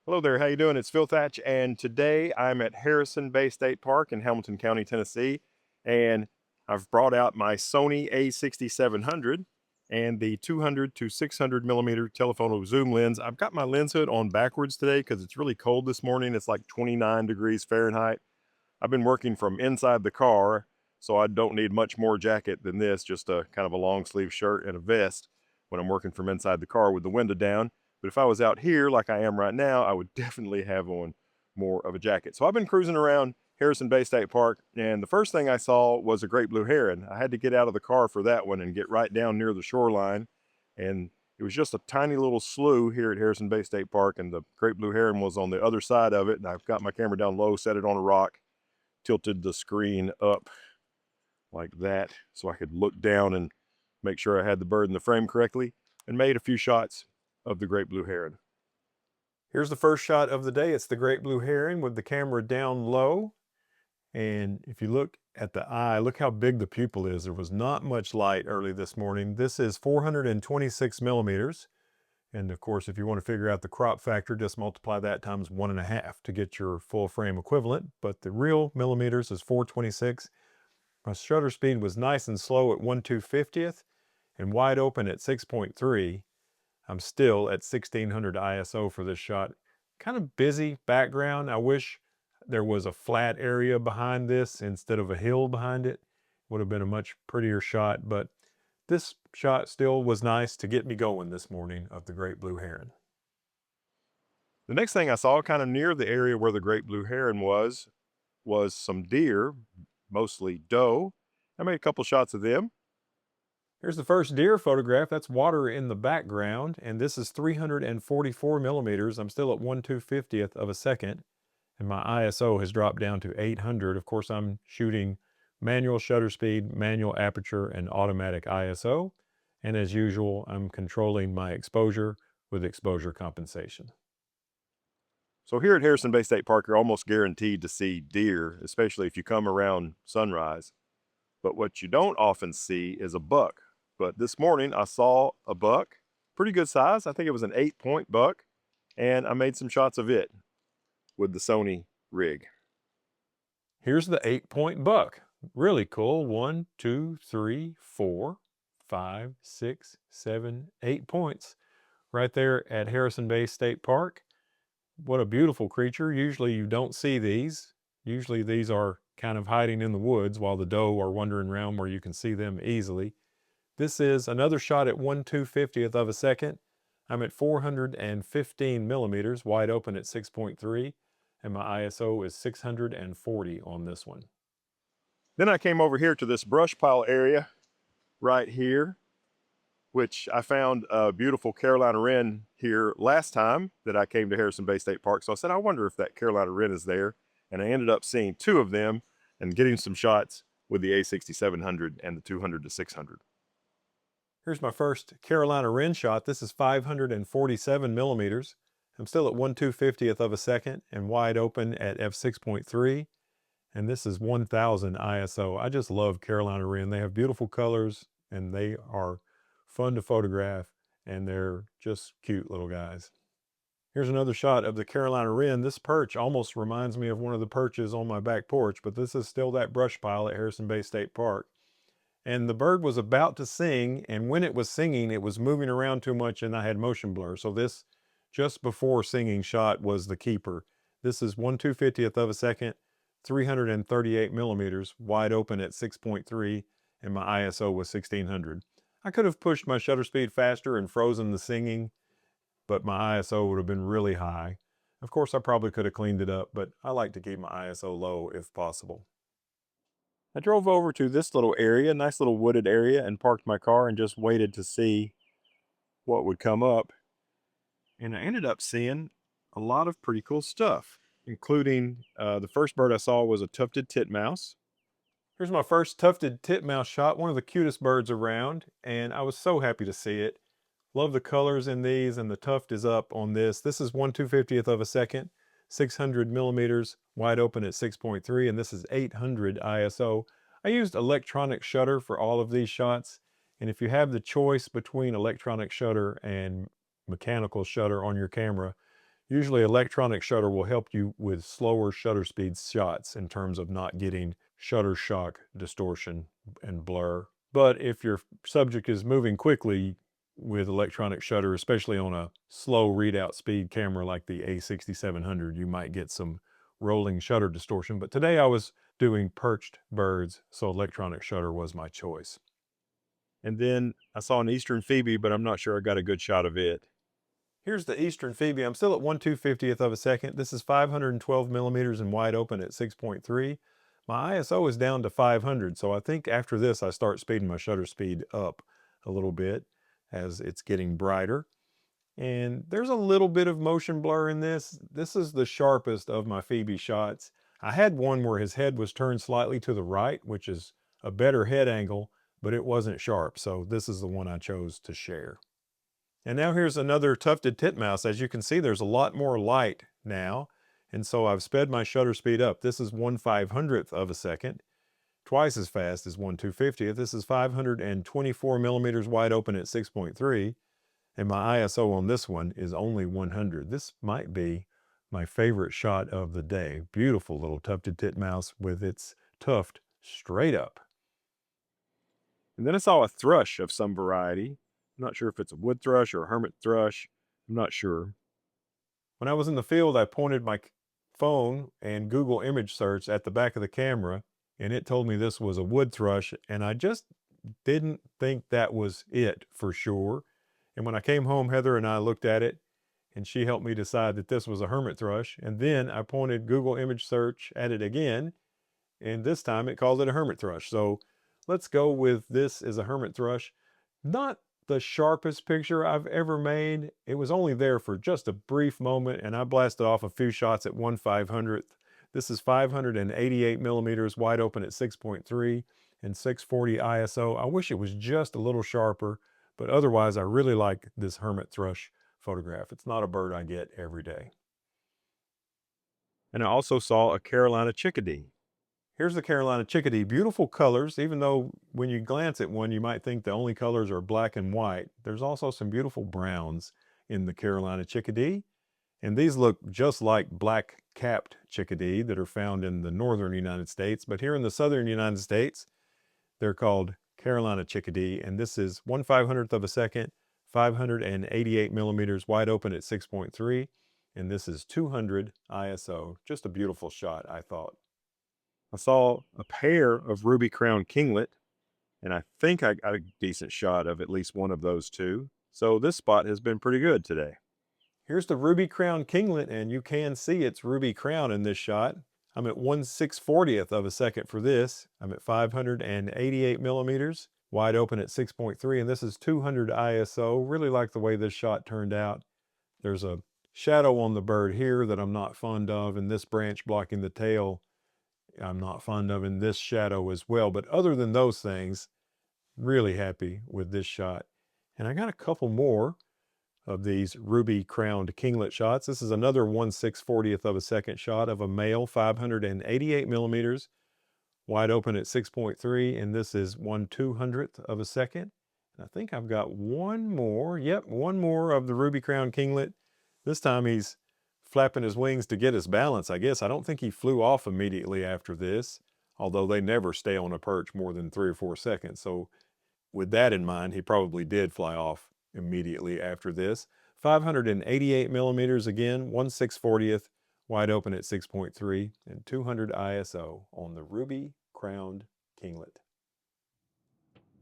Hello there, how you doing? It's Phil Thatch, and today I'm at Harrison Bay State Park in Hamilton County, Tennessee, and I've brought out my Sony a6700 and the 200 to 600 millimeter telephoto zoom lens. I've got my lens hood on backwards today because it's really cold this morning. It's like 29 degrees Fahrenheit. I've been working from inside the car, so I don't need much more jacket than this, just a kind of a long sleeve shirt and a vest when I'm working from inside the car with the window down. But if I was out here like I am right now, I would definitely have on more of a jacket. So I've been cruising around Harrison Bay State Park, and the first thing I saw was a great blue heron. I had to get out of the car for that one and get right down near the shoreline. And it was just a tiny little slough here at Harrison Bay State Park, and the great blue heron was on the other side of it. And I've got my camera down low, set it on a rock, tilted the screen up like that so I could look down and make sure I had the bird in the frame correctly, and made a few shots of the great blue heron. Here's the first shot of the day. It's the great blue heron with the camera down low. And if you look at the eye, look how big the pupil is. There was not much light early this morning. This is 426 millimeters. And of course, if you want to figure out the crop factor, just multiply that times 1.5 to get your full frame equivalent. But the real millimeters is 426. My shutter speed was nice and slow at 1/250th and wide open at 6.3. I'm still at 1600 ISO for this shot. Kind of busy background. I wish there was a flat area behind this instead of a hill behind it. Would have been a much prettier shot, but this shot still was nice to get me going this morning of the great blue heron. The next thing I saw kind of near the area where the great blue heron was some deer, mostly doe. I made a couple shots of them. Here's the first deer photograph. That's water in the background, and this is 344 millimeters. I'm still at 1/250th of a second, and my ISO has dropped down to 800. Of course, I'm shooting manual shutter speed, manual aperture, and automatic ISO. And as usual, I'm controlling my exposure with exposure compensation. So here at Harrison Bay State Park, you're almost guaranteed to see deer, especially if you come around sunrise. But what you don't often see is a buck. But this morning I saw a buck, pretty good size. I think it was an 8-point buck, and I made some shots of it with the Sony rig. Here's the 8-point buck. Really cool. 1, 2, 3, 4, 5, 6, 7, 8 points right there at Harrison Bay State Park. What a beautiful creature. Usually you don't see these. Usually these are kind of hiding in the woods while the doe are wandering around where you can see them easily. This is another shot at 1/250th of a second. I'm at 415 millimeters, wide open at 6.3, and my ISO is 640 on this one. Then I came over here to this brush pile area right here, which I found a beautiful Carolina wren here last time that I came to Harrison Bay State Park. So I said, I wonder if that Carolina wren is there. And I ended up seeing 2 of them and getting some shots with the a6700 and the 200 to 600. Here's my first Carolina wren shot. This is 547 millimeters. I'm still at 1/250th of a second and wide open at f6.3. And this is 1000 ISO. I just love Carolina wren. They have beautiful colors and they are fun to photograph, and they're just cute little guys. Here's another shot of the Carolina wren. This perch almost reminds me of one of the perches on my back porch, but this is still that brush pile at Harrison Bay State Park. And the bird was about to sing, and when it was singing, it was moving around too much and I had motion blur. So this just before singing shot was the keeper. This is 1/250th of a second, 338 millimeters, wide open at 6.3, and my ISO was 1600. I could have pushed my shutter speed faster and frozen the singing, but my ISO would have been really high. Of course, I probably could have cleaned it up, but I like to keep my ISO low if possible. I drove over to this little area, nice little wooded area, and parked my car and just waited to see what would come up. And I ended up seeing a lot of pretty cool stuff, including the first bird I saw was a tufted titmouse. Here's my first tufted titmouse shot, one of the cutest birds around, and I was so happy to see it. Love the colors in these, and the tuft is up on this. This is 1/250th of a second, 600 millimeters, wide open at 6.3, and this is 800 ISO. I used electronic shutter for all of these shots, and if you have the choice between electronic shutter and mechanical shutter on your camera, Usually electronic shutter will help you with slower shutter speed shots in terms of not getting shutter shock, distortion, and blur. But if your subject is moving quickly with electronic shutter, especially on a slow readout speed camera like the a6700, you might get some rolling shutter distortion. But today I was doing perched birds, so electronic shutter was my choice. And then I saw an eastern phoebe, but I'm not sure I got a good shot of it. Here's the Eastern Phoebe. I'm still at 1/250th of a second. This is 512 millimeters and wide open at 6.3. My ISO is down to 500, so I think after this I start speeding my shutter speed up a little bit as it's getting brighter. And there's a little bit of motion blur in this. This is the sharpest of my Phoebe shots. I had one where his head was turned slightly to the right, which is a better head angle, but it wasn't sharp, so this is the one I chose to share. And now here's another tufted titmouse. As you can see, there's a lot more light now. And so I've sped my shutter speed up. This is 1/500th of a second, twice as fast as 1/250th. This is 524 millimeters wide open at 6.3. And my ISO on this one is only 100. This might be my favorite shot of the day. Beautiful little tufted titmouse with its tuft straight up. And then I saw a thrush of some variety. I'm not sure if it's a wood thrush or a hermit thrush. I'm not sure. When I was in the field, I pointed my phone and Google image search at the back of the camera, and it told me this was a wood thrush, and I just didn't think that was it for sure. And when I came home, Heather and I looked at it, and she helped me decide that this was a hermit thrush. And then I pointed Google image search at it again, and this time it called it a hermit thrush. So let's go with this as a hermit thrush. Not the sharpest picture I've ever made. It was only there for just a brief moment, and I blasted off a few shots at 1/500th. This is 588 millimeters wide open at 6.3 and 640 ISO. I wish it was just a little sharper, but otherwise I really like this hermit thrush photograph. It's not a bird I get every day. And I also saw a Carolina chickadee. Here's the Carolina chickadee. Beautiful colors, even though when you glance at one, you might think the only colors are black and white. There's also some beautiful browns in the Carolina chickadee. And these look just like black-capped chickadee that are found in the northern United States. But here in the southern United States, they're called Carolina chickadee. And this is 1/500th of a second, 588 millimeters wide open at 6.3. And this is 200 ISO. Just a beautiful shot, I thought. I saw a pair of ruby crown kinglet, and I think I got a decent shot of at least one of those two. So this spot has been pretty good today. Here's the ruby crown kinglet, and you can see its ruby crown in this shot. I'm at 1/640th of a second for this. I'm at 588 millimeters, wide open at 6.3, and this is 200 ISO. Really like the way this shot turned out. There's a shadow on the bird here that I'm not fond of, and this branch blocking the tail I'm not fond of, in this shadow as well. But other than those things, really happy with this shot. And I got a couple more of these ruby crowned kinglet shots. This is another 1/640th of a second shot of a male, 588 millimeters, wide open at 6.3, and this is 1/200th of a second. And I think I've got one more. Yep, one more of the ruby crowned kinglet. This time he's flapping his wings to get his balance, I guess. I don't think he flew off immediately after this, although they never stay on a perch more than 3 or 4 seconds. So with that in mind, he probably did fly off immediately after this. 588 millimeters again, 1/640th, wide open at 6.3, and 200 ISO on the ruby crowned kinglet.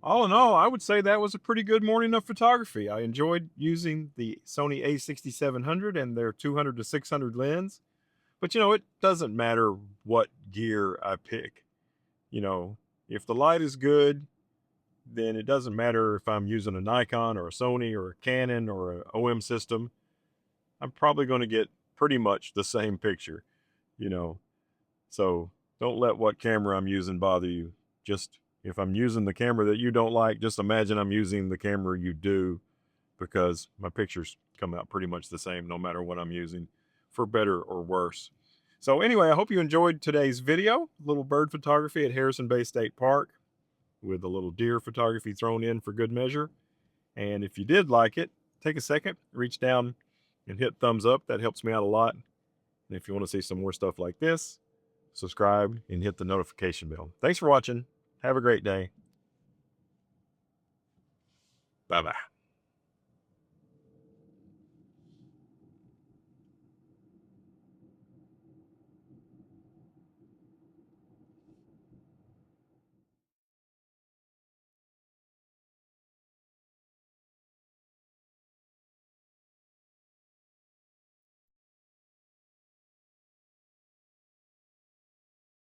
All in all, I would say that was a pretty good morning of photography. I enjoyed using the Sony a6700 and their 200 to 600 lens. But it doesn't matter what gear I pick. If the light is good, then it doesn't matter if I'm using a Nikon or a Sony or a Canon or an OM system. I'm probably going to get pretty much the same picture, you know. So don't let what camera I'm using bother you. Just if I'm using the camera that you don't like, just imagine I'm using the camera you do, because my pictures come out pretty much the same no matter what I'm using, for better or worse. So anyway, I hope you enjoyed today's video. Little bird photography at Harrison Bay State Park with a little deer photography thrown in for good measure. And if you did like it, take a second, reach down and hit thumbs up. That helps me out a lot. And if you want to see some more stuff like this, subscribe and hit the notification bell. Thanks for watching. Have a great day. Bye-bye.